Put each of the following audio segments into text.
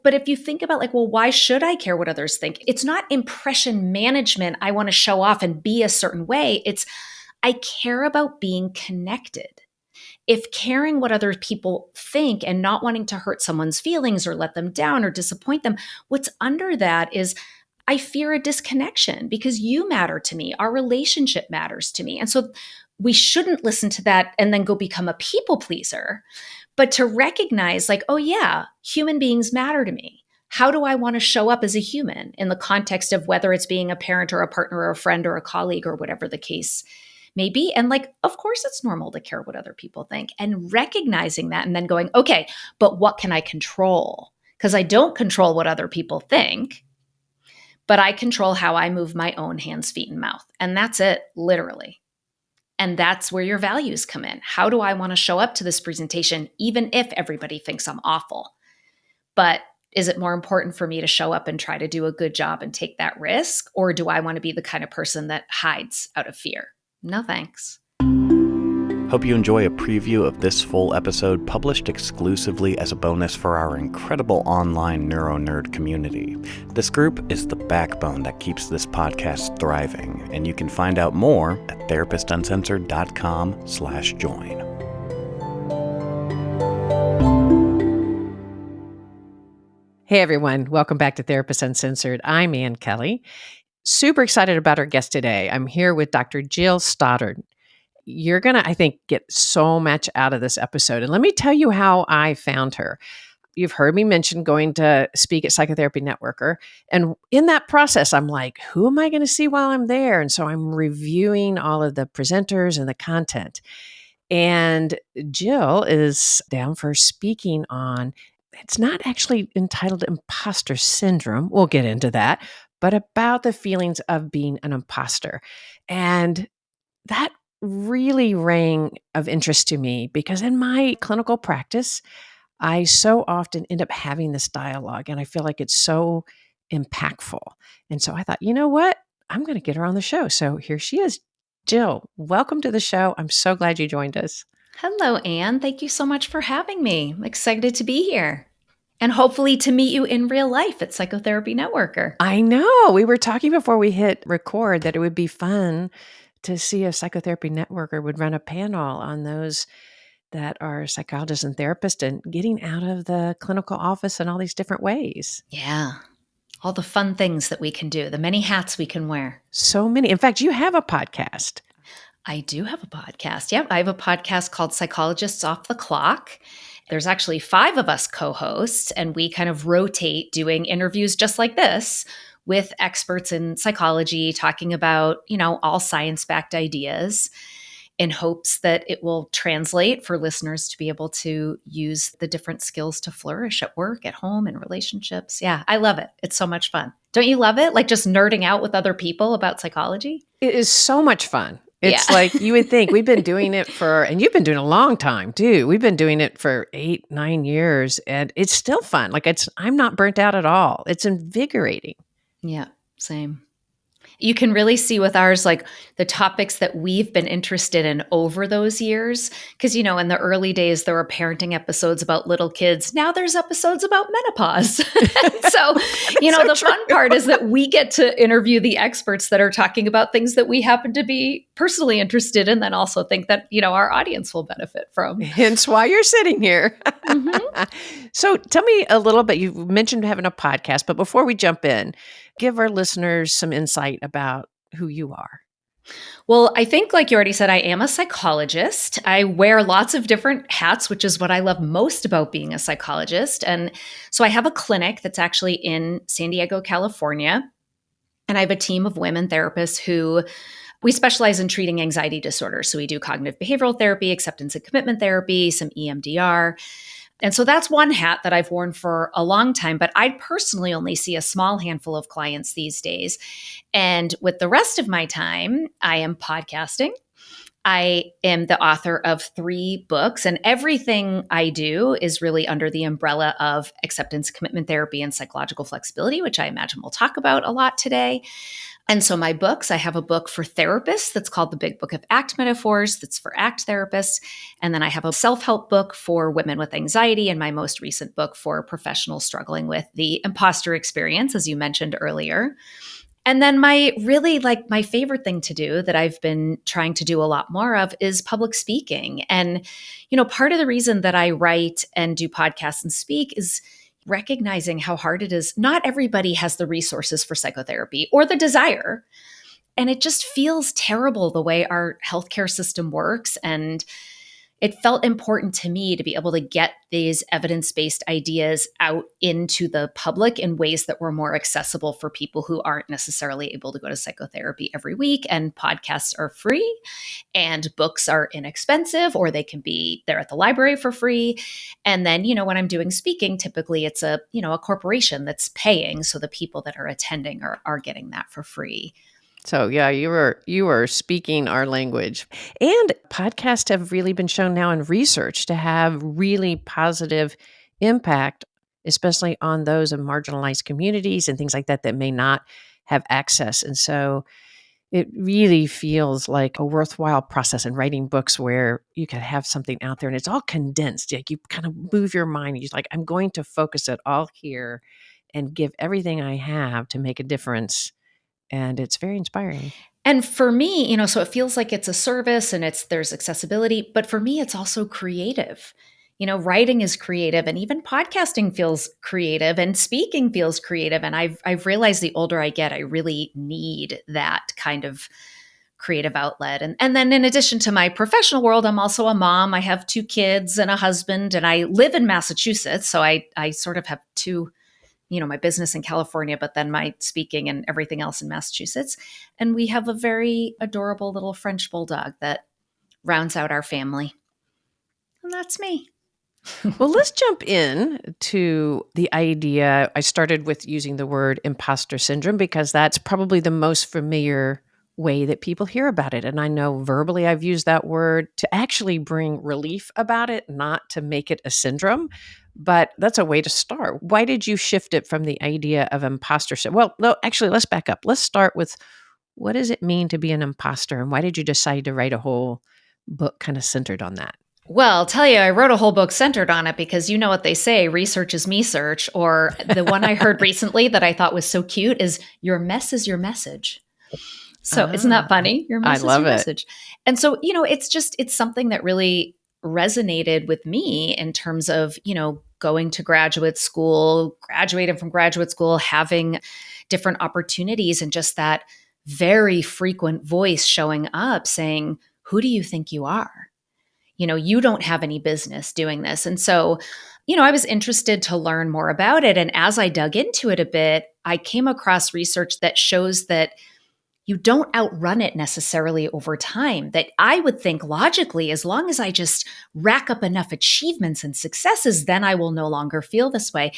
But if you think about like, well, why should I care what others think? It's not impression management. I want to show off and be a certain way. It's I care about being connected. If caring what other people think and not wanting to hurt someone's feelings or let them down or disappoint them, what's under that is I fear a disconnection because you matter to me. Our relationship matters to me. And so we shouldn't listen to that and then go become a people pleaser, but to recognize like, oh yeah, human beings matter to me. How do I want to show up as a human in the context of whether it's being a parent or a partner or a friend or a colleague or whatever the case maybe. And like, of course, it's normal to care what other people think and recognizing that and then going, okay, but what can I control? Because I don't control what other people think, but I control how I move my own hands, feet, and mouth. And that's it, literally. And that's where your values come in. How do I want to show up to this presentation, even if everybody thinks I'm awful? But is it more important for me to show up and try to do a good job and take that risk? Or do I want to be the kind of person that hides out of fear? No thanks. Hope you enjoy a preview of this full episode published exclusively as a bonus for our incredible online neuro-nerd community. This group is the backbone that keeps this podcast thriving, and you can find out more at therapistuncensored.com/join. Hey everyone, welcome back to Therapist Uncensored. I'm Kelley. Super excited about our guest today. I'm here with Dr. Jill Stoddard. You're going to, I think, get so much out of this episode. And let me tell you how I found her. You've heard me mention going to speak at Psychotherapy Networker. And in that process, I'm like, who am I going to see while I'm there? And so I'm reviewing all of the presenters and the content. And Jill is down for speaking on, it's not actually entitled Imposter Syndrome. We'll get into that, but about the feelings of being an imposter. And that really rang of interest to me because in my clinical practice, I so often end up having this dialogue and I feel like it's so impactful. And so I thought, you know what? I'm going to get her on the show. So here she is. Jill, welcome to the show. I'm so glad you joined us. Hello, Anne. Thank you so much for having me. I'm excited to be here. And hopefully to meet you in real life at Psychotherapy Networker. I know. We were talking before we hit record that it would be fun to see if Psychotherapy Networker would run a panel on those that are psychologists and therapists and getting out of the clinical office in all these different ways. Yeah. All the fun things that we can do, the many hats we can wear. So many. In fact, you have a podcast. I do have a podcast. Yep. I have a podcast called Psychologists Off the Clock. There's actually 5 of us co-hosts, and we kind of rotate doing interviews just like this with experts in psychology, talking about, all science-backed ideas in hopes that it will translate for listeners to be able to use the different skills to flourish at work, at home, in relationships. Yeah, I love it. It's so much fun. Don't you love it? Like just nerding out with other people about psychology? It is so much fun. It's like you would think we've been doing it and you've been doing it a long time too. We've been doing it for 8-9 years and it's still fun. Like I'm not burnt out at all. It's invigorating. Yeah, same. You can really see with ours, like the topics that we've been interested in over those years. Because, in the early days, there were parenting episodes about little kids. Now there's episodes about menopause. So, the fun part is that we get to interview the experts that are talking about things that we happen to be personally interested in, and also think that, our audience will benefit from. Hence why you're sitting here. Mm-hmm. So tell me a little bit. You mentioned having a podcast, but before we jump in, give our listeners some insight about who you are. Well, I think, like you already said, I am a psychologist. I wear lots of different hats, which is what I love most about being a psychologist. And so I have a clinic that's actually in San Diego, California. And I have a team of women therapists who we specialize in treating anxiety disorders. So we do cognitive behavioral therapy, acceptance and commitment therapy, some EMDR. And so that's one hat that I've worn for a long time, but I personally only see a small handful of clients these days. And with the rest of my time, I am podcasting. I am the author of 3 books, and everything I do is really under the umbrella of acceptance, commitment therapy, and psychological flexibility, which I imagine we'll talk about a lot today. And so my books, I have a book for therapists that's called The Big Book of ACT Metaphors, that's for ACT therapists. And then I have a self-help book for women with anxiety, and my most recent book for professionals struggling with the imposter experience, as you mentioned earlier. And then my favorite thing to do that I've been trying to do a lot more of is public speaking. And, part of the reason that I write and do podcasts and speak is recognizing how hard it is. Not everybody has the resources for psychotherapy or the desire. And it just feels terrible the way our healthcare system works. And it felt important to me to be able to get these evidence-based ideas out into the public in ways that were more accessible for people who aren't necessarily able to go to psychotherapy every week. And podcasts are free and books are inexpensive, or they can be there at the library for free. And then, when I'm doing speaking, typically it's a corporation that's paying. So the people that are attending are getting that for free. So yeah, you were speaking our language. And podcasts have really been shown now in research to have really positive impact, especially on those of marginalized communities and things like that that may not have access. And so it really feels like a worthwhile process in writing books where you could have something out there and it's all condensed. Like you kind of move your mind. You're like, I'm going to focus it all here and give everything I have to make a difference. And it's very inspiring. And for me, so it feels like it's a service and there's accessibility, but for me, it's also creative. Writing is creative, and even podcasting feels creative, and speaking feels creative. And I've realized the older I get, I really need that kind of creative outlet. And then in addition to my professional world, I'm also a mom. I have 2 kids and a husband, and I live in Massachusetts. So I sort of have two, my business in California, but then my speaking and everything else in Massachusetts. And we have a very adorable little French bulldog that rounds out our family. And that's me. Well, let's jump in to the idea. I started with using the word imposter syndrome because that's probably the most familiar way that people hear about it. And I know verbally I've used that word to actually bring relief about it, not to make it a syndrome. But that's a way to start. Why did you shift it from the idea of imposter syndrome? Well, no, actually, let's back up. Let's start with, what does it mean to be an imposter? And why did you decide to write a whole book kind of centered on that? Well, I'll tell you, I wrote a whole book centered on it because you know what they say, research is me search. Or the one I heard recently that I thought was so cute is your mess is your message. So isn't that funny? Your mess I is love your it. message. And so, it's something that really resonated with me in terms of, going to graduate school, graduating from graduate school, having different opportunities, and just that very frequent voice showing up saying, who do you think you are? You don't have any business doing this. And so, I was interested to learn more about it. And as I dug into it a bit, I came across research that shows that you don't outrun it necessarily over time. That I would think logically, as long as I just rack up enough achievements and successes, then I will no longer feel this way.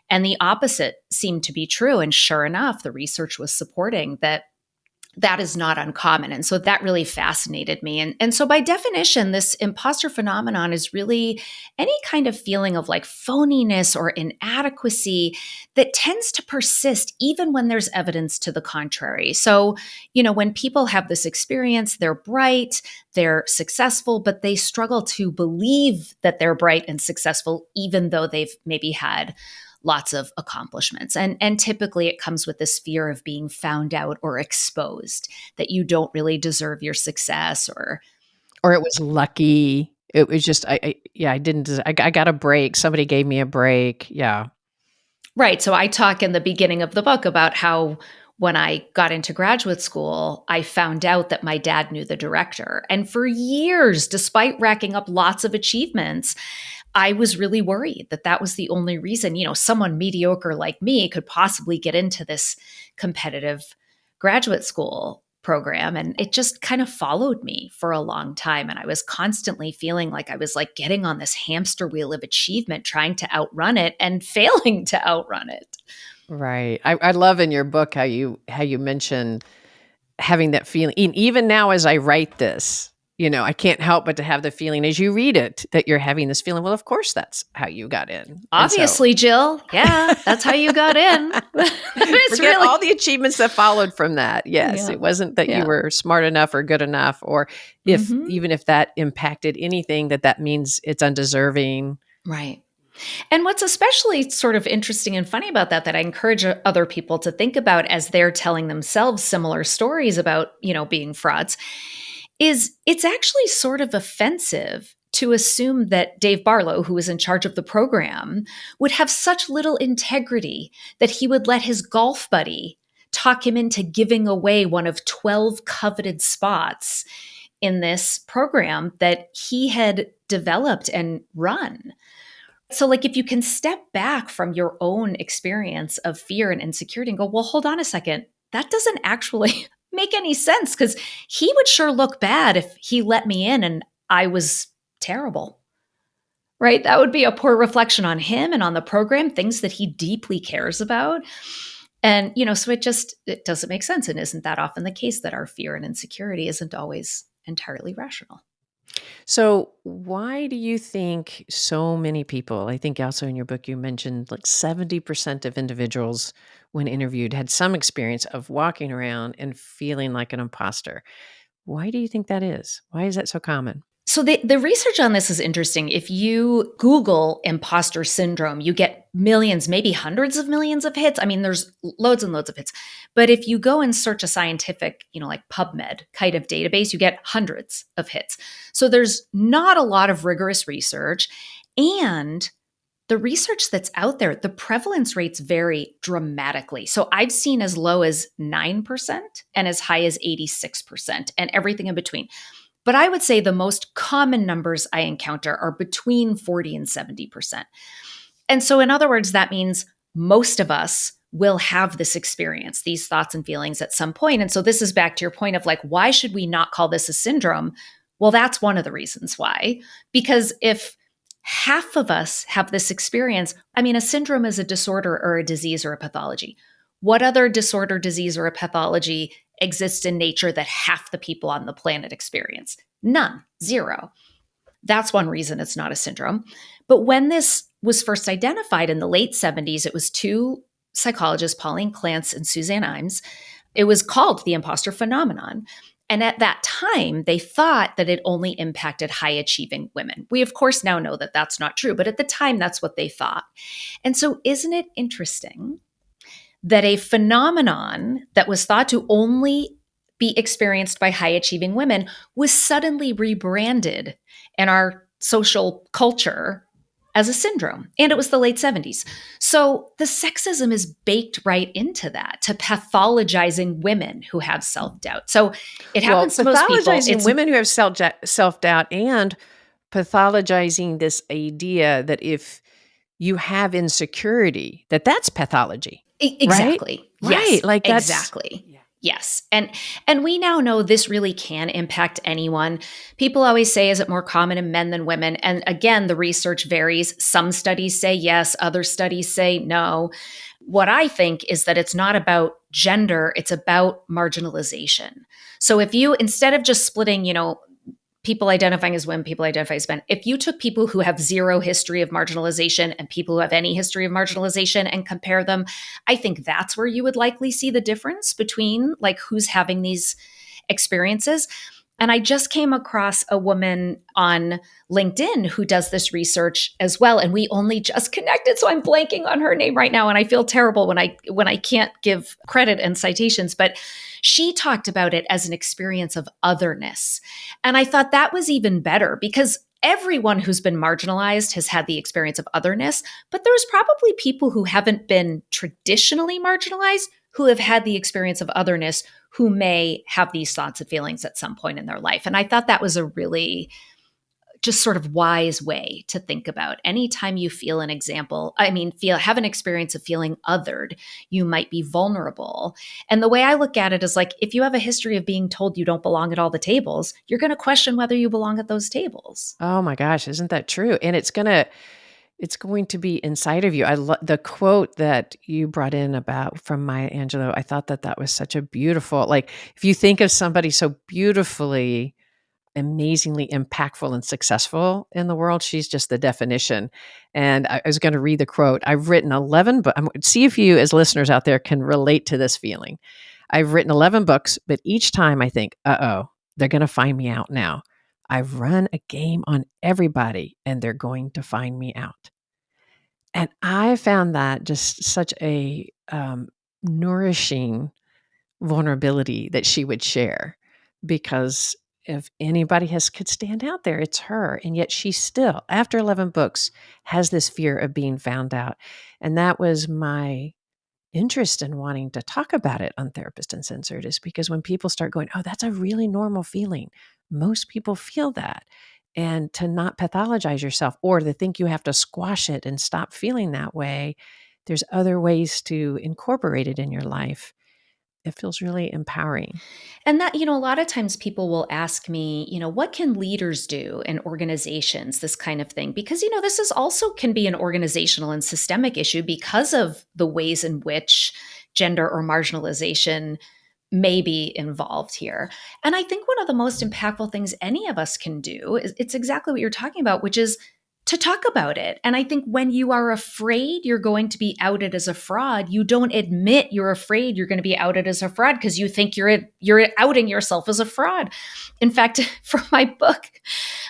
And the opposite seemed to be true. And sure enough, the research was supporting that is not uncommon. And so that really fascinated me. And so by definition, this imposter phenomenon is really any kind of feeling of like phoniness or inadequacy that tends to persist even when there's evidence to the contrary. So, when people have this experience, they're bright, they're successful, but they struggle to believe that they're bright and successful, even though they've maybe had lots of accomplishments. And typically it comes with this fear of being found out or exposed, that you don't really deserve your success, or it was lucky. It was just, I didn't, I got a break. Somebody gave me a break. Yeah. right. So I talk in the beginning of the book about how when I got into graduate school, I found out that my dad knew the director. And for years, despite racking up lots of achievements, I was really worried that that was the only reason, someone mediocre like me could possibly get into this competitive graduate school program. And it just kind of followed me for a long time. And I was constantly feeling like I was like getting on this hamster wheel of achievement, trying to outrun it and failing to outrun it. Right. I love in your book how you mention having that feeling. Even now as I write this, I can't help but to have the feeling as you read it that you're having this feeling, well, of course, that's how you got in. And so Obviously, Jill. Yeah, that's how you got in. It's forget really, all the achievements that followed from that. Yes, yeah, it wasn't that you yeah. were smart enough or good enough, or Mhm. even if that impacted anything, that means it's undeserving. Right. And what's especially sort of interesting and funny about that I encourage other people to think about as they're telling themselves similar stories about, being frauds, is it's actually sort of offensive to assume that Dave Barlow, who was in charge of the program, would have such little integrity that he would let his golf buddy talk him into giving away one of 12 coveted spots in this program that he had developed and run. So, like, if you can step back from your own experience of fear and insecurity and go, well, hold on a second, that doesn't actually make any sense because he would sure look bad if he let me in and I was terrible, right? That would be a poor reflection on him and on the program, things that he deeply cares about. And, so it doesn't make sense. And isn't that often the case that our fear and insecurity isn't always entirely rational? So, why do you think so many people, I think also in your book, you mentioned like 70% of individuals, when interviewed, had some experience of walking around and feeling like an imposter? Why do you think that is? Why is that so common? So the research on this is interesting. If you Google imposter syndrome, you get millions, maybe hundreds of millions of hits. I mean, there's loads and loads of hits. But if you go and search a scientific, like PubMed kind of database, you get hundreds of hits. So there's not a lot of rigorous research. And the research that's out there, the prevalence rates vary dramatically. So I've seen as low as 9% and as high as 86% and everything in between. But I would say the most common numbers I encounter are between 40 and 70%. And so, in other words, that means most of us will have this experience, these thoughts and feelings at some point. And so, this is back to your point of like, why should we not call this a syndrome? Well, that's one of the reasons why. Because if half of us have this experience, I mean, a syndrome is a disorder or a disease or a pathology. What other disorder, disease, or a pathology exists in nature that half the people on the planet experience? None, zero. That's one reason it's not a syndrome. But when this was first identified in the late 70s, it was two psychologists, Pauline Clance and Suzanne Imes. It was called the imposter phenomenon. And at that time, they thought that it only impacted high achieving women. We, of course, now know that that's not true, but at the time, that's what they thought. And so, isn't it interesting that a phenomenon that was thought to only be experienced by high achieving women was suddenly rebranded in our social culture as a syndrome? And it was the late 70s. So the sexism is baked right into that, to pathologizing women who have self doubt. So it happens to most people. Pathologizing women who have self doubt and pathologizing this idea that if you have insecurity, that's pathology. Exactly. Right? Yes. Right. Like that's exactly. Yeah. Yes. And we now know this really can impact anyone. People always say, is it more common in men than women? And again, the research varies. Some studies say yes, other studies say no. What I think is that it's not about gender, it's about marginalization. So if you, instead of just splitting, people identifying as women, people identifying as men. If you took people who have zero history of marginalization and people who have any history of marginalization and compare them, I think that's where you would likely see the difference between like who's having these experiences. And I just came across a woman on LinkedIn who does this research as well. And we only just connected. So I'm blanking on her name right now. And I feel terrible when I can't give credit and citations, but she talked about it as an experience of otherness. And I thought that was even better because everyone who's been marginalized has had the experience of otherness, but there's probably people who haven't been traditionally marginalized who have had the experience of otherness who may have these thoughts and feelings at some point in their life. And I thought that was a really just sort of wise way to think about. Anytime you feel have an experience of feeling othered, you might be vulnerable. And the way I look at it is like, if you have a history of being told you don't belong at all the tables, you're going to question whether you belong at those tables. oh my gosh, isn't that true? And it's going to be inside of you. The quote that you brought in about from Maya Angelou. I thought that was such a beautiful, like if you think of somebody so beautifully amazingly impactful and successful in the world. She's just the definition. And I was going to read the quote. I've written 11 books. See if you as listeners out there can relate to this feeling. I've written 11 books, but each time I think, they're going to find me out now. I've run a game on everybody and they're going to find me out. And I found that just such a nourishing vulnerability that she would share, because if anybody could stand out there, it's her. And yet she still, after 11 books, has this fear of being found out. And that was my interest in wanting to talk about it on Therapist Uncensored, is because when people start going, oh, that's a really normal feeling. Most people feel that. And to not pathologize yourself or to think you have to squash it and stop feeling that way, there's other ways to incorporate it in your life. It feels really empowering. And that, a lot of times people will ask me, what can leaders do in organizations, this kind of thing? Because, this is also can be an organizational and systemic issue because of the ways in which gender or marginalization may be involved here. And I think one of the most impactful things any of us can do is it's exactly what you're talking about, which is to talk about it. And I think when you are afraid you're going to be outed as a fraud, you don't admit you're afraid you're going to be outed as a fraud because you think you're outing yourself as a fraud. In fact, for my book,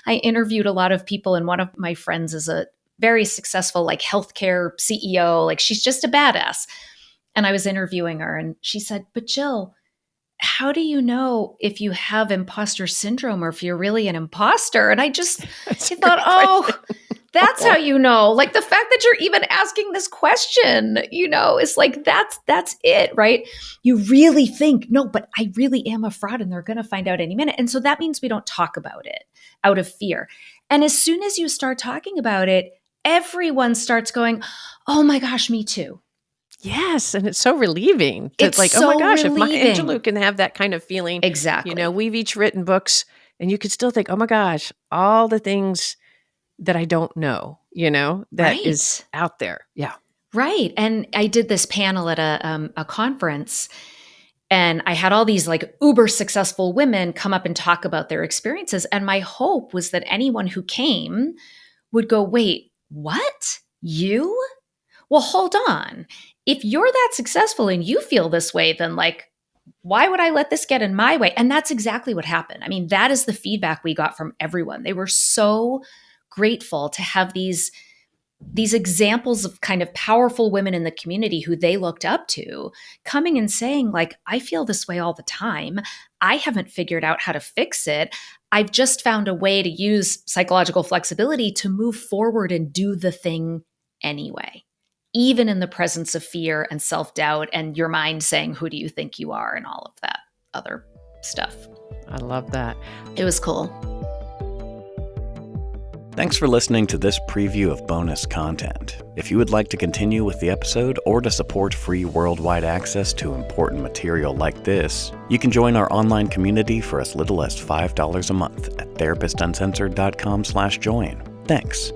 I interviewed a lot of people, and one of my friends is a very successful healthcare CEO. She's just a badass. And I was interviewing her and she said, "But Jill, how do you know if you have imposter syndrome or if you're really an imposter?" And I thought, that's how you know. The fact that you're even asking this question, is that's it, right? You really think, no, but I really am a fraud and they're going to find out any minute. And so that means we don't talk about it out of fear. And as soon as you start talking about it, everyone starts going, oh my gosh, me too. Yes, and it's so relieving. It's oh my gosh, relieving. If my Angelou can have that kind of feeling. Exactly. We've each written books and you could still think, oh my gosh, all the things that I don't know, that is out there. Yeah. Right. And I did this panel at a conference, and I had all these uber successful women come up and talk about their experiences. And my hope was that anyone who came would go, wait, what? You? Well, hold on. If you're that successful and you feel this way, then why would I let this get in my way? And that's exactly what happened. I mean, that is the feedback we got from everyone. They were so grateful to have these examples of kind of powerful women in the community who they looked up to coming and saying, I feel this way all the time. I haven't figured out how to fix it. I've just found a way to use psychological flexibility to move forward and do the thing anyway, even in the presence of fear and self-doubt and your mind saying, who do you think you are, and all of that other stuff. I love that. It was cool. Thanks for listening to this preview of bonus content. If you would like to continue with the episode or to support free worldwide access to important material like this, you can join our online community for as little as $5 a month at therapistuncensored.com/join. Thanks.